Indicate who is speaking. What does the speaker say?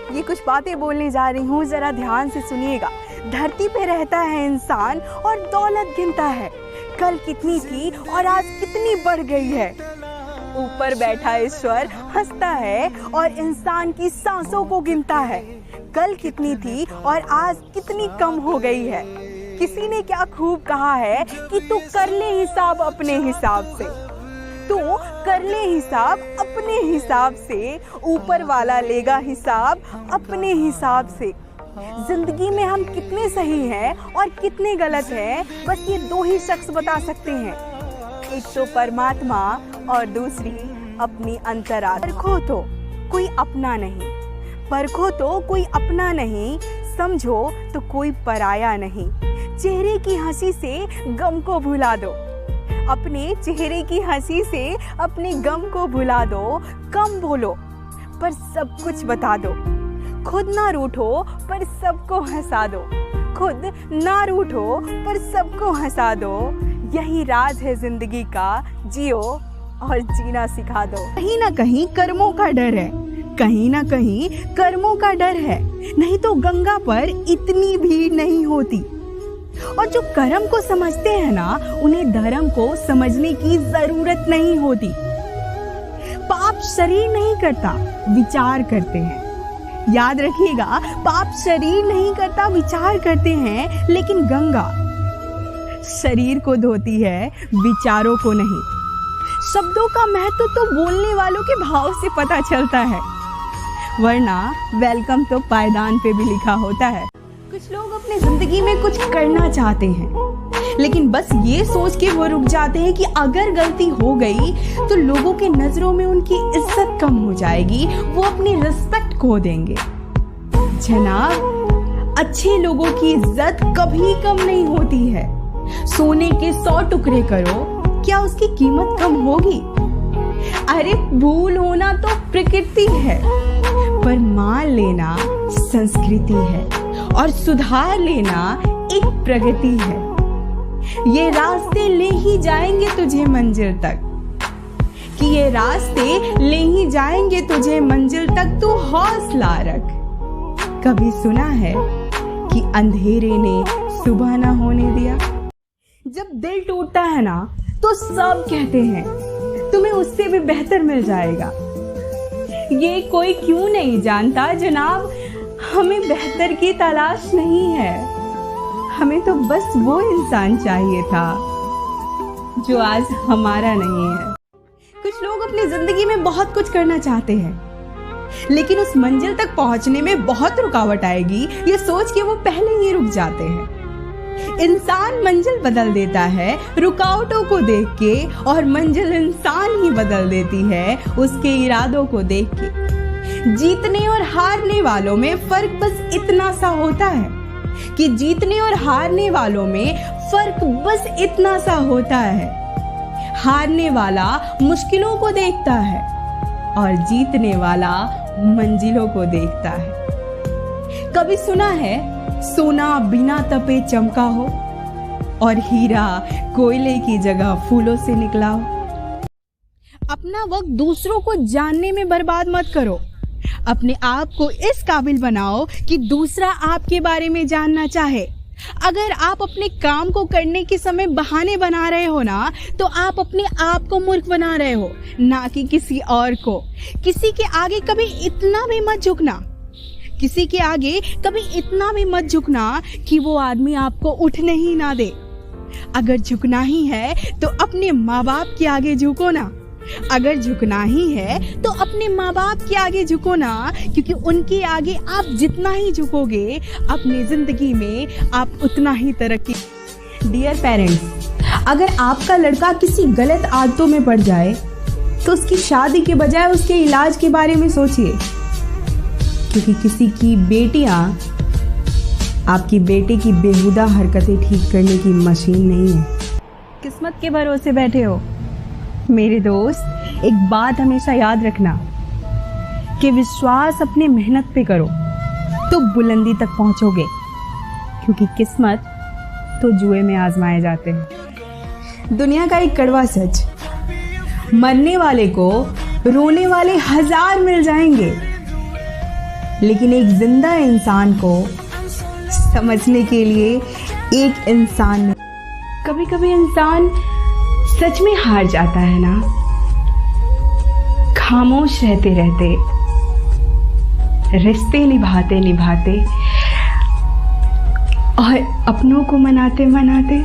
Speaker 1: ये कुछ बातें बोलने जा रही हूँ, ज़रा ध्यान से सुनिएगा। धरती पे रहता है इंसान और दौलत गिनता है, कल कितनी थी और आज कितनी बढ़ गई है। ऊपर बैठा ईश्वर हंसता है और इंसान की सांसों को गिनता है, कल कितनी थी और आज कितनी कम हो गई है। किसी ने क्या खूब कहा है कि तू कर ले हिसाब अपने हिसाब से, तू कर ले हिसाब अपने हिसाब से, ऊपर वाला लेगा हिसाब अपने हिसाब से। जिंदगी में हम कितने सही हैं और कितने गलत हैं, बस ये दो ही शख्स बता सकते हैं, एक तो परमात्मा और दूसरी अपनी अंतरात्मा। परखो तो कोई अपना नहीं, परखो तो कोई अपना नहीं, समझो तो कोई पराया नहीं। चेहरे की हंसी से गम को भुला दो, अपने चेहरे की हंसी से अपने गम को भुला दो। कम बोलो पर सब कुछ बता दो, खुद ना रूठो पर सबको हंसा दो, खुद ना रूठो पर सबको हंसा दो। यही राज है जिंदगी का, जियो और जीना सिखा दो। कहीं ना कहीं कर्मों का डर है, कहीं ना कहीं कर्मों का डर है, नहीं तो गंगा पर इतनी भीड़ नहीं होती। और जो कर्म को समझते हैं ना, उन्हें धर्म को समझने की जरूरत नहीं होती। पाप शरीर नहीं करता, विचार करते हैं। याद रखिएगा, पाप शरीर नहीं करता, विचार करते हैं, लेकिन गंगा शरीर को धोती है, विचारों को नहीं। शब्दों का महत्व तो बोलने वालों के भाव से पता चलता है, वरना वेलकम तो पायदान पे भी लिखा होता है। कुछ लोग अपनी जिंदगी में कुछ करना चाहते हैं, लेकिन बस ये सोच के वो रुक जाते हैं कि अगर गलती हो गई तो लोगों के नजरों में उनकी इज्जत कम हो जाएगी, वो अपनी रिस्पेक्ट खो देंगे। जनाब, अच्छे लोगों की इज्जत कभी कम नहीं होती है। सोने के 100 टुकड़े करो, क्या उसकी कीमत कम होगी? अरे भूल होना तो प्रकृति है, पर मान लेना संस्कृति है, और सुधार लेना एक प्रगति है। ये रास्ते ले ही जाएंगे तुझे मंजिल तक, कि ये रास्ते ले ही जाएंगे तुझे मंजिल तक, तू हौसला रख। कभी सुना है कि अंधेरे ने सुबह ना होने दिया? जब दिल टूटता है ना, तो सब कहते हैं तुम्हें उससे भी बेहतर मिल जाएगा। ये कोई क्यों नहीं जानता जनाब, हमें बेहतर की तलाश नहीं है, हमें तो बस वो इंसान चाहिए था जो आज हमारा नहीं है। कुछ लोग अपनी जिंदगी में बहुत कुछ करना चाहते हैं, लेकिन उस मंजिल तक पहुंचने में बहुत रुकावट आएगी, ये सोच के वो पहले ही रुक जाते हैं। इंसान मंजिल बदल देता है रुकावटों को देख के, और मंजिल इंसान ही बदल देती है उसके इरादों को देख के। जीतने और हारने वालों में फर्क बस इतना सा होता है कि जीतने और हारने वालों में फर्क बस इतना सा होता है। हारने वाला मुश्किलों को देखता है और जीतने वाला मंजिलों को देखता है। कभी सुना है सोना बिना तपे चमका हो, और हीरा कोयले की जगह फूलों से निकला हो। अपना वक्त दूसरों को जानने में बर्बाद मत करो, अपने आप को इस काबिल बनाओ कि दूसरा आपके बारे में जानना चाहे। अगर आप अपने काम को करने के समय बहाने बना रहे हो ना, तो आप अपने आप को मूर्ख बना रहे हो, ना कि किसी और को। किसी के आगे कभी इतना भी मत झुकना, किसी के आगे कभी इतना भी मत झुकना कि वो आदमी आपको उठने ही ना दे। अगर झुकना ही है तो अपने माँ बाप के आगे झुको ना, अगर झुकना ही है तो अपने माँ बाप के आगे झुको ना, क्योंकि उनके आगे आप जितना ही झुकोगे अपनी जिंदगी में आप उतना ही तरक्की। डियर पेरेंट्स, अगर आपका लड़का किसी गलत आदतों में पड़ जाए तो उसकी शादी के बजाय उसके इलाज के बारे में सोचिए, क्योंकि किसी की बेटियां आपकी बेटे की बेहुदा हरकतें ठीक करने की मशीन नहीं है। किस्मत के भरोसे बैठे हो मेरे दोस्त, एक बात हमेशा याद रखना कि विश्वास अपने मेहनत पे करो तो बुलंदी तक पहुंचोगे, क्योंकि किस्मत तो जुए में आजमाए जाते हैं। दुनिया का एक कड़वा सच, मरने वाले को रोने वाले 1000 मिल जाएंगे, लेकिन एक जिंदा इंसान को समझने के लिए एक इंसान नहीं। कभी कभी इंसान सच में हार जाता है ना, खामोश रहते रहते, रिश्ते निभाते निभाते और अपनों को मनाते मनाते।